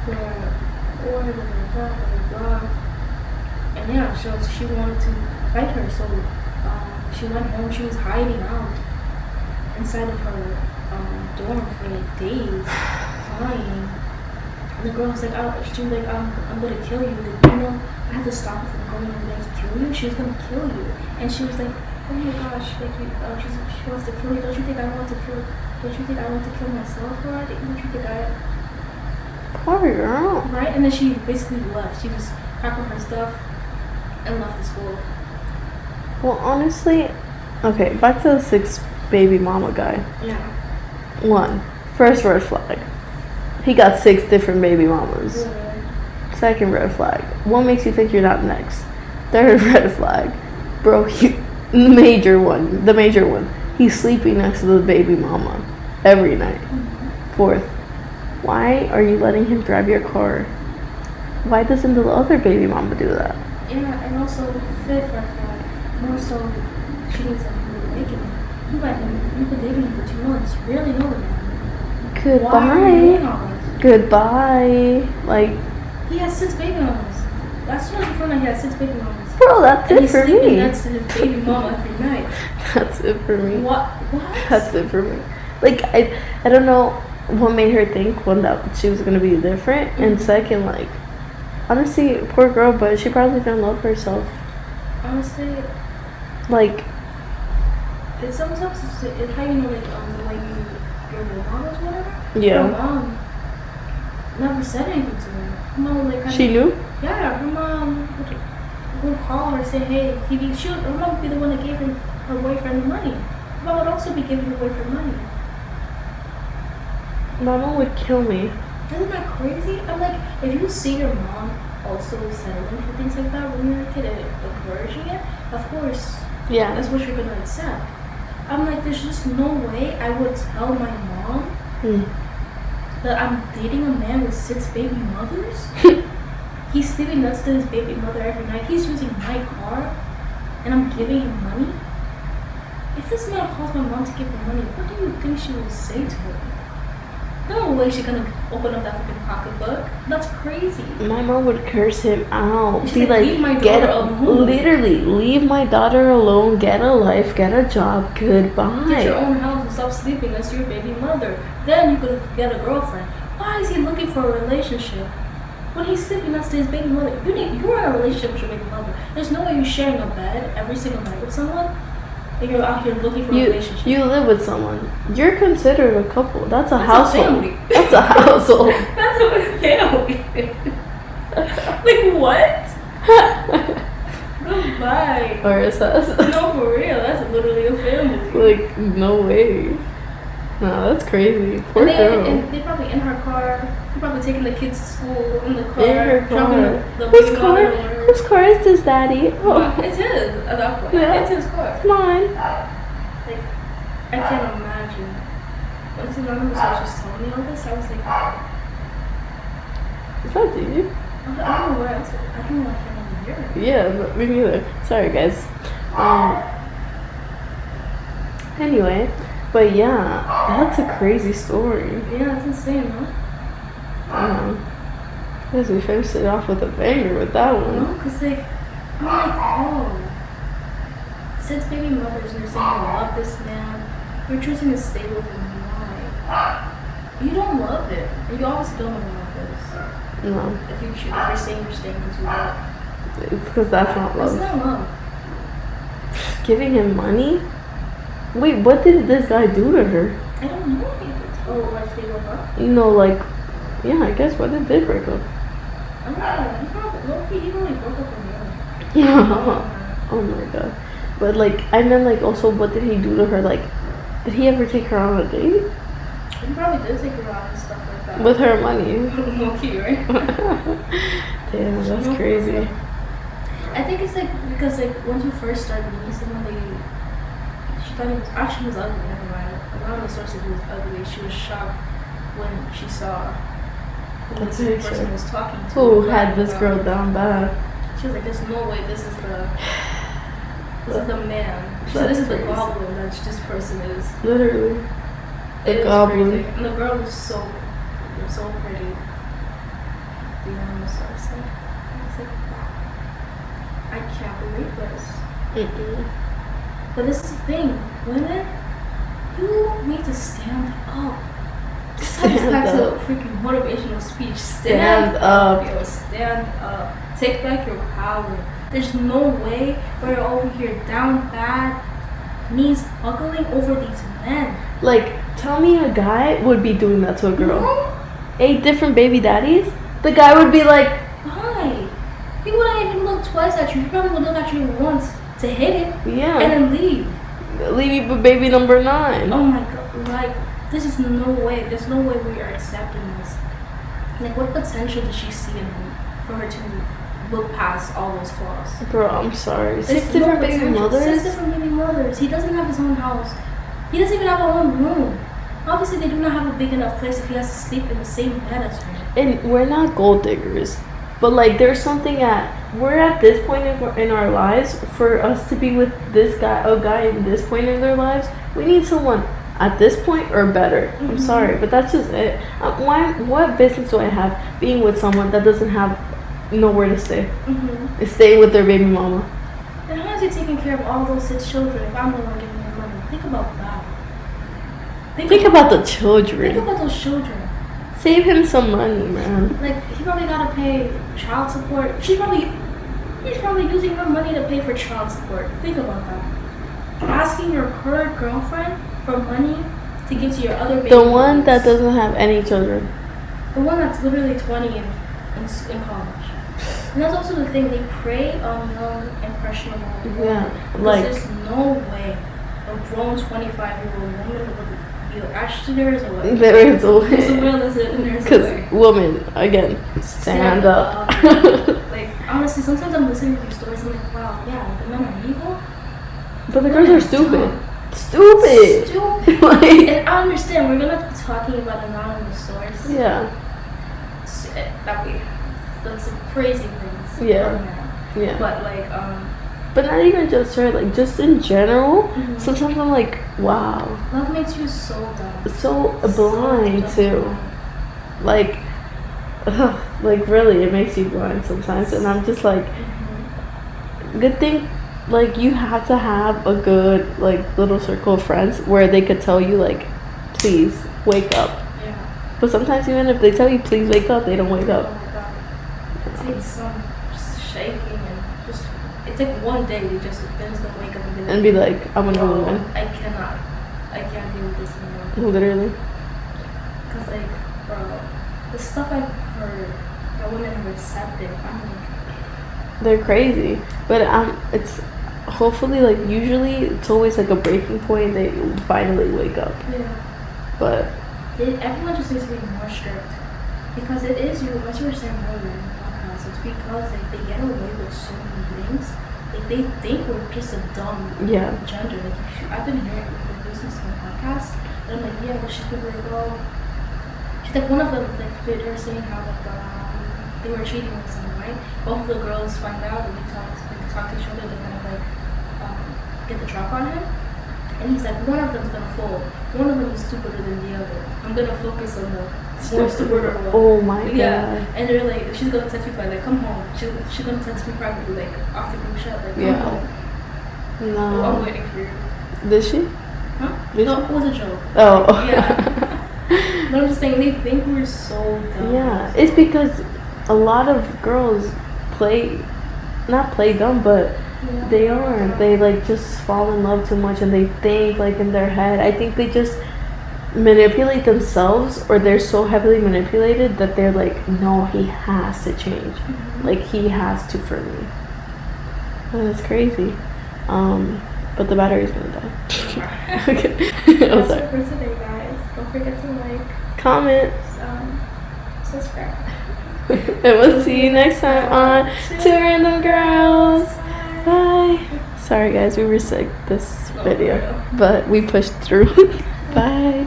Speaker 1: blah, blah, blah. And yeah, so she wanted to fight her, so she went home. She was hiding out inside of her dorm for like days, crying. And the girl was like, she was like, I'm gonna kill you. Like, you know, I had to stop her from going over there to kill you. She was gonna kill you. And she was like, oh my gosh, like, she wants to kill you. Don't you think I want to kill myself, right? Don't you think I...
Speaker 2: Poor girl.
Speaker 1: Right? And then she basically left. She just packed up her stuff and left the school.
Speaker 2: Well, honestly, okay, back to the 6 baby mama guy.
Speaker 1: Yeah.
Speaker 2: First red flag. He got 6 different baby mamas.
Speaker 1: Yeah.
Speaker 2: Second red flag. What makes you think you're not next? Third red flag. Bro, the major one. He's sleeping next to the baby mama every night. Fourth, why are you letting him drive your car? Why doesn't the other baby mama do that?
Speaker 1: Yeah, and also fifth red flag. More so, she needs something to make it. You met him. You've been dating him for 2 months. You barely know the man. Why are you
Speaker 2: Goodbye.
Speaker 1: doing all this?
Speaker 2: Goodbye. Like,
Speaker 1: He has 6 baby mamas. As soon as you found out he had 6 baby mamas.
Speaker 2: bro, that's
Speaker 1: And
Speaker 2: it
Speaker 1: he's
Speaker 2: for
Speaker 1: sleeping
Speaker 2: me.
Speaker 1: next to his baby mama every night.
Speaker 2: That's it for me.
Speaker 1: What?
Speaker 2: That's it for me. Like, I don't know what made her think, one, that she was gonna be different, and second, like, honestly, poor girl, but she probably didn't love herself.
Speaker 1: Honestly,
Speaker 2: Like,
Speaker 1: it's sometimes it's how you know, like, the way your mom was, whatever.
Speaker 2: yeah.
Speaker 1: Her mom never said anything to her. Her mom, like,
Speaker 2: She knew?
Speaker 1: Yeah, her mom would call her and say, hey, her mom would be the one that gave her boyfriend the money. Her mom would also be giving her boyfriend money.
Speaker 2: Mama would kill me.
Speaker 1: Isn't that crazy? I'm like, if you see your mom also settling for things like that when you're a kid and encouraging it, of course,
Speaker 2: Yeah.
Speaker 1: that's what you're gonna accept. I'm like, there's just no way I would tell my mom that I'm dating a man with 6 baby mothers. He's sleeping next to his baby mother every night. He's using my car, and I'm giving him money. If this man calls my mom to give him money, what do you think she will say to her? No way she's gonna open up that freaking pocketbook. That's crazy.
Speaker 2: My mom would curse him out.
Speaker 1: She's
Speaker 2: Be
Speaker 1: like,
Speaker 2: like,
Speaker 1: "Leave my daughter alone."
Speaker 2: Literally, leave my daughter alone. Get a life. Get a job. Goodbye.
Speaker 1: Get your own house and stop sleeping next to your baby mother. Then you could get a girlfriend. Why is he looking for a relationship when he's sleeping next to his baby mother? You're in a relationship with your baby mother. There's no way you're sharing a bed every single night with someone. And you're out here looking for a relationship.
Speaker 2: You live with someone. You're considered a couple. That's a household.
Speaker 1: A family.
Speaker 2: That's a household.
Speaker 1: That's a family. Like what? Goodbye.
Speaker 2: RSS.
Speaker 1: No, for real. That's literally a family.
Speaker 2: Like, no way. No, that's crazy. Poor girl.
Speaker 1: And they probably in her car. They're probably taking the kids to school in the car.
Speaker 2: In her
Speaker 1: dropping
Speaker 2: car.
Speaker 1: the
Speaker 2: Whose
Speaker 1: baby
Speaker 2: car?
Speaker 1: mother to work.
Speaker 2: Whose car is this, Daddy? Oh,
Speaker 1: It's his at that point.
Speaker 2: Yeah.
Speaker 1: It's his car.
Speaker 2: it's mine.
Speaker 1: Like, I can't imagine. Once Anonymous was just telling me all this, I was like,
Speaker 2: Is that you?
Speaker 1: I don't know where else. I don't know why I can't even hear it.
Speaker 2: Yeah, me neither. Sorry, guys. Anyway, but yeah, that's a crazy story.
Speaker 1: Yeah, that's insane, huh?
Speaker 2: Guess we finished it off with a banger with that one.
Speaker 1: No, because like, I'm like, oh, 6 baby mothers and you're saying you love this man, you're choosing to stay with him. Why? You don't love him. And you obviously don't know what love is.
Speaker 2: No,
Speaker 1: If you're saying you're staying because you love.
Speaker 2: it's because that's not
Speaker 1: That's
Speaker 2: love.
Speaker 1: not love.
Speaker 2: Giving him money? Wait, what did this guy do to her?
Speaker 1: I don't know what he did. Oh, why they broke up?
Speaker 2: You know, like, yeah, I guess what did they break up?
Speaker 1: I don't know. He probably broke up with me.
Speaker 2: Oh my god. But like, I meant like also what did he do to her? Like, did he ever take her on a date?
Speaker 1: He probably did take her out and stuff like that.
Speaker 2: With her money?
Speaker 1: Low key, right?
Speaker 2: Damn, that's crazy.
Speaker 1: I think it's like because like once you first start meeting someone, she thought he was ugly. Never mind. One of the sources he was ugly. She was shocked when she saw who
Speaker 2: That's
Speaker 1: this
Speaker 2: very
Speaker 1: person
Speaker 2: true.
Speaker 1: was talking to.
Speaker 2: Who had this girl down bad?
Speaker 1: She was like, "There's no way. This is the man." She said,
Speaker 2: That's
Speaker 1: "This is the
Speaker 2: crazy.
Speaker 1: goblin that this person is."
Speaker 2: Literally.
Speaker 1: It
Speaker 2: The
Speaker 1: is
Speaker 2: goblin.
Speaker 1: crazy. And the girl was so pretty. The animals are so. I was like, wow. I can't believe this. But this is the thing, women, you need to stand up. This comes back to freaking motivational speech. Stand up. Yo, stand up. Take back your power. There's no way we're over here down bad, knees buckling over these men.
Speaker 2: Like, tell me a guy would be doing that to a girl.
Speaker 1: No?
Speaker 2: 8 different baby daddies? The guy would be like,
Speaker 1: Why? He wouldn't even look twice at you. He probably would look at you once to hit it
Speaker 2: yeah,
Speaker 1: and then leave.
Speaker 2: leave you with baby number 9.
Speaker 1: Oh my god, like, this is no way. There's no way we are accepting this. Like, what potential does she see in him for her to look past all those flaws?
Speaker 2: Bro, I'm sorry.
Speaker 1: There's
Speaker 2: 6
Speaker 1: no
Speaker 2: different baby
Speaker 1: potential.
Speaker 2: mothers?
Speaker 1: 6 different baby mothers. He doesn't have his own house. He doesn't even have a own room. Obviously, they do not have a big enough place if he has to sleep in the same bed as her.
Speaker 2: And we're not gold diggers. But like, there's something we're at this point in our lives, for us to be with this guy, a guy in this point in their lives, We need someone at this point or better. I'm sorry, but that's just it. What business do I have being with someone that doesn't have nowhere to stay? Stay with their baby mama.
Speaker 1: And how is he taking care of all those 6 children if I'm the one giving him money? Think about that.
Speaker 2: Think about the children.
Speaker 1: Think about those children.
Speaker 2: Save him some money, man.
Speaker 1: Like, he probably gotta pay child support. He's probably using her money to pay for child support. Think about that. Asking your current girlfriend for money to give to your other baby.
Speaker 2: The one that doesn't have any children.
Speaker 1: The one that's literally 20 in college. And that's also the thing, they prey on young, impressionable women.
Speaker 2: Yeah,
Speaker 1: like there's no way a grown 25-year-old woman would be actually there is a way.
Speaker 2: There is a way.
Speaker 1: There's a way.
Speaker 2: Because women, again, stand up.
Speaker 1: Like honestly, sometimes I'm listening to these stories and I'm like, wow, yeah, the men are evil.
Speaker 2: But the girls are stupid. Stupid. Like,
Speaker 1: and I understand we're gonna be talking about anonymous source.
Speaker 2: Yeah.
Speaker 1: That's some crazy things.
Speaker 2: Yeah. Yeah.
Speaker 1: But like
Speaker 2: But not even just her, like just in general. Sometimes I'm like, wow.
Speaker 1: Love makes you so dumb.
Speaker 2: So blind too. Like really, it makes you blind sometimes, and I'm just like, good thing. Like you have to have a good like little circle of friends where they could tell you like, please wake up.
Speaker 1: Yeah.
Speaker 2: But sometimes even if they tell you please wake up, they don't wake up.
Speaker 1: Oh my god. It takes some shaking and just it's like one day they're just gonna wake up and be like, I'm a new woman. I can't deal with this anymore.
Speaker 2: Literally.
Speaker 1: Cause like, bro, the stuff I've heard that women have accepted, I'm like,
Speaker 2: they're crazy. But it's hopefully like usually it's always like a breaking point. They finally wake up.
Speaker 1: Yeah.
Speaker 2: But
Speaker 1: everyone just needs to be more strict because it is you. What you were saying earlier in the podcast, it's because like they get away with so many things. Like they think we're just a dumb gender. Like I've been hearing listening to some podcast, and I'm like, yeah, well, she's like, oh, she's like one of them. Like they're saying how like they were cheating with someone, right? Both of the girls find out and they talk to each other. They kind of like get the drop on him. And he's like, one of them's gonna fold. One of them is stupider than the other. I'm gonna focus on the more stupider one.
Speaker 2: Oh my god.
Speaker 1: Yeah. And they're like, she's gonna text me like, come home. She's gonna text me privately, like, off the group chat, like, come home.
Speaker 2: No.
Speaker 1: Oh, I'm waiting for you.
Speaker 2: Did she?
Speaker 1: Huh? No, it was a joke.
Speaker 2: Oh.
Speaker 1: Yeah. But I'm just saying, they think we're so dumb.
Speaker 2: Yeah. It's because a lot of girls not play dumb, but they are. They like just fall in love too much and they think like in their head. I think they just manipulate themselves or they're so heavily manipulated that they're like, no, he has to change. Like he has to for me. And it's crazy. But the battery's gonna die. Okay.
Speaker 1: That's it for today, guys. Don't forget to like,
Speaker 2: comment,
Speaker 1: subscribe.
Speaker 2: And we'll see you next time on Two Random Girls. Bye. Sorry guys, we were sick this video, but we pushed through. Bye.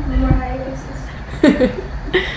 Speaker 1: Bye.